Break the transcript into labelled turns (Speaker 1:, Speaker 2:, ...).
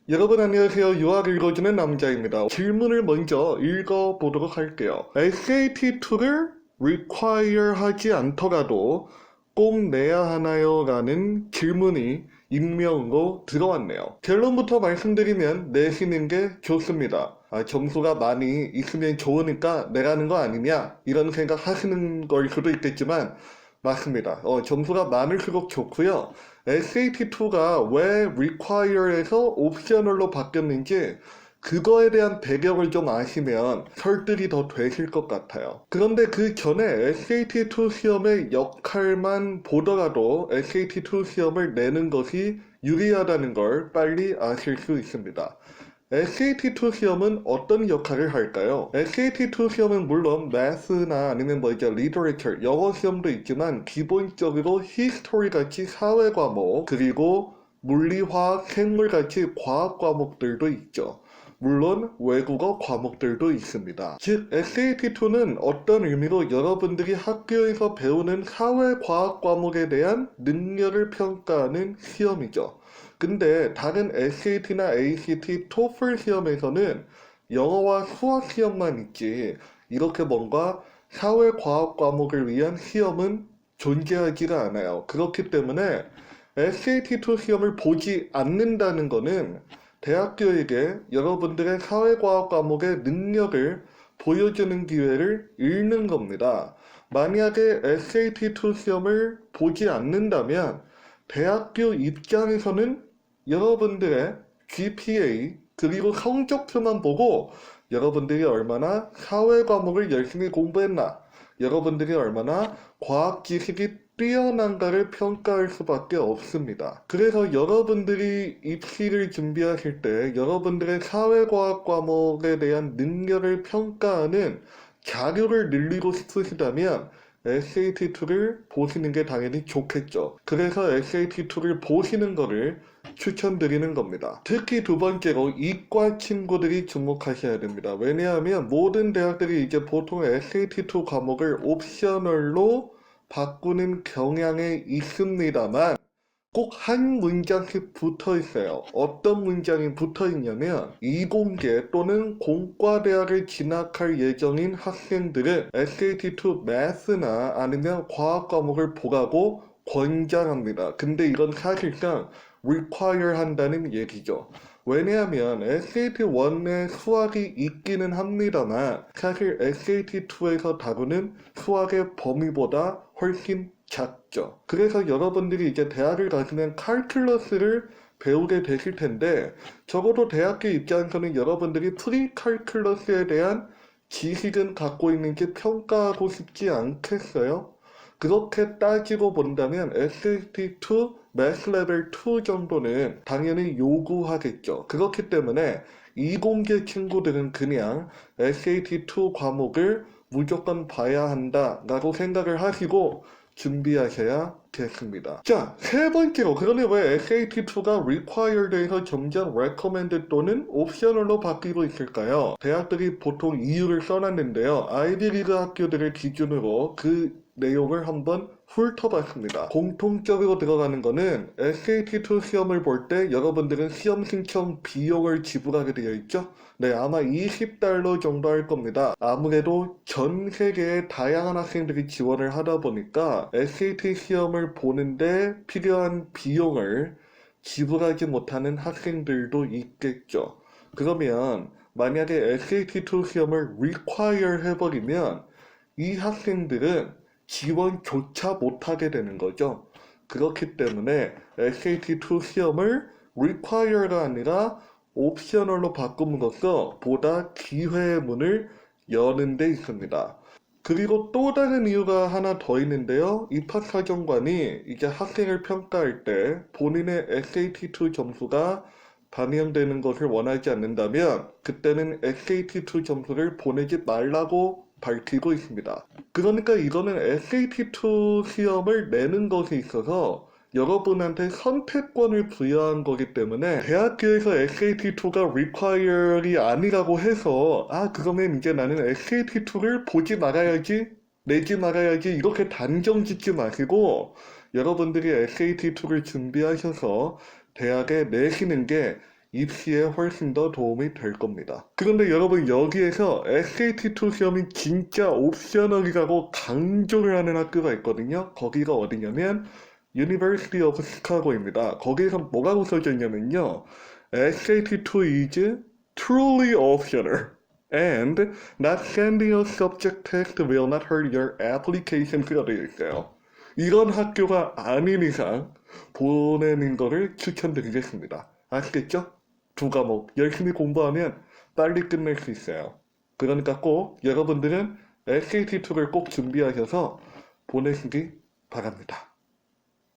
Speaker 1: 여러분 안녕하세요. 유학 읽어주는 남자입니다. 질문을 먼저 읽어보도록 할게요. SAT2를 require 하지 않더라도 꼭 내야 하나요? 라는 질문이 익명으로 들어왔네요. 결론부터 말씀드리면 내시는 게 좋습니다. 점수가 많이 있으면 좋으니까 내라는 거 아니냐? 이런 생각 하시는 걸 수도 있겠지만 맞습니다. 점수가 많을수록 좋고요. SAT2가 왜 require에서 옵셔널로 바뀌었는지 그거에 대한 배경을 좀 아시면 설득이 더 되실 것 같아요. 그런데 그 전에 SAT2 시험의 역할만 보더라도 SAT2 시험을 내는 것이 유리하다는 걸 빨리 아실 수 있습니다. SAT2 시험은 어떤 역할을 할까요? SAT2 시험은 물론 Math나 아니면 Literature, 영어 시험도 있지만 기본적으로 History 같이 사회 과목, 그리고 물리, 화학, 생물 같이 과학 과목들도 있죠. 물론 외국어 과목들도 있습니다. 즉 SAT2는 어떤 의미로 여러분들이 학교에서 배우는 사회과학 과목에 대한 능력을 평가하는 시험이죠. 근데 다른 SAT나 ACT, TOEFL 시험에서는 영어와 수학 시험만 있지 이렇게 뭔가 사회과학 과목을 위한 시험은 존재하지가 않아요. 그렇기 때문에 SAT2 시험을 보지 않는다는 것은 대학교에게 여러분들의 사회과학 과목의 능력을 보여주는 기회를 잃는 겁니다. 만약에 SAT2 시험을 보지 않는다면 대학교 입장에서는 여러분들의 GPA 그리고 성적표만 보고 여러분들이 얼마나 사회 과목을 열심히 공부했나, 여러분들이 얼마나 과학 지식이 뛰어난가를 평가할 수밖에 없습니다. 그래서 여러분들이 입시를 준비하실 때 여러분들의 사회과학 과목에 대한 능력을 평가하는 자료를 늘리고 싶으시다면 SAT2를 보시는 게 당연히 좋겠죠. 그래서 SAT2를 보시는 거를 추천드리는 겁니다. 특히 두 번째로 이과 친구들이 주목하셔야 됩니다. 왜냐하면 모든 대학들이 이제 보통 SAT2 과목을 옵셔널로 바꾸는 경향에 있습니다만 꼭 한 문장씩 붙어 있어요. 어떤 문장이 붙어 있냐면 이공계 또는 공과대학을 진학할 예정인 학생들은 SAT2 Math나 아니면 과학 과목을 보라고 권장합니다. 근데 이건 사실상 require 한다는 얘기죠. 왜냐하면 SAT1에 수학이 있기는 합니다만 사실 SAT2에서 다루는 수학의 범위보다 훨씬 작죠. 그래서 여러분들이 이제 대학을 가시면 칼큘러스를 배우게 되실 텐데 적어도 대학교 입장에서는 여러분들이 프리칼큘러스에 대한 지식은 갖고 있는지 평가하고 싶지 않겠어요? 그렇게 따지고 본다면 SAT2 Math Level 2 정도는 당연히 요구하겠죠. 그렇기 때문에 이공계 친구들은 그냥 SAT2 과목을 무조건 봐야 한다 라고 생각을 하시고 준비하셔야겠습니다. 자, 세 번째로 그런데 왜 SAT2가 required에서 점점 recommended 또는 optional로 바뀌고 있을까요? 대학들이 보통 이유를 써놨는데요. 아이비리그 학교들을 기준으로 그 내용을 한번 훑어봤습니다. 공통적으로 들어가는 거는 SAT2 시험을 볼 때 여러분들은 시험 신청 비용을 지불하게 되어 있죠. 네, 아마 $20 정도 할 겁니다. 아무래도 전 세계의 다양한 학생들이 지원을 하다 보니까 SAT 시험을 보는데 필요한 비용을 지불하지 못하는 학생들도 있겠죠. 그러면 만약에 SAT2 시험을 require 해버리면 이 학생들은 지원조차 못하게 되는 거죠. 그렇기 때문에 SAT2 시험을 require가 아니라 옵셔널로 바꿈으로써 보다 기회의 문을 여는 데 있습니다. 그리고 또 다른 이유가 하나 더 있는데요. 입학사정관이 이제 학생을 평가할 때 본인의 SAT2 점수가 반영되는 것을 원하지 않는다면 그때는 SAT2 점수를 보내지 말라고 밝히고 있습니다. 그러니까 이거는 SAT2 시험을 내는 것에 있어서 여러분한테 선택권을 부여한 거기 때문에 대학교에서 SAT2가 require이 아니라고 해서 그러면 이제 나는 SAT2를 보지 말아야지 내지 말아야지 이렇게 단정 짓지 마시고 여러분들이 SAT2를 준비하셔서 대학에 내시는 게 입시에 훨씬 더 도움이 될 겁니다. 그런데 여러분 여기에서 SAT2 시험이 진짜 옵셔널이라고 강조를 하는 학교가 있거든요. 거기가 어디냐면 University of Chicago입니다. 거기에서 뭐라고 써져 있냐면요. SAT2 is truly optional. And not sending a subject test will not hurt your application가 되어 있어요. 이런 학교가 아닌 이상 보내는 거를 추천드리겠습니다. 아시겠죠? 두 과목 열심히 공부하면 빨리 끝낼 수 있어요. 그러니까 꼭 여러분들은 SAT2를 꼭 준비하셔서 보내시기 바랍니다.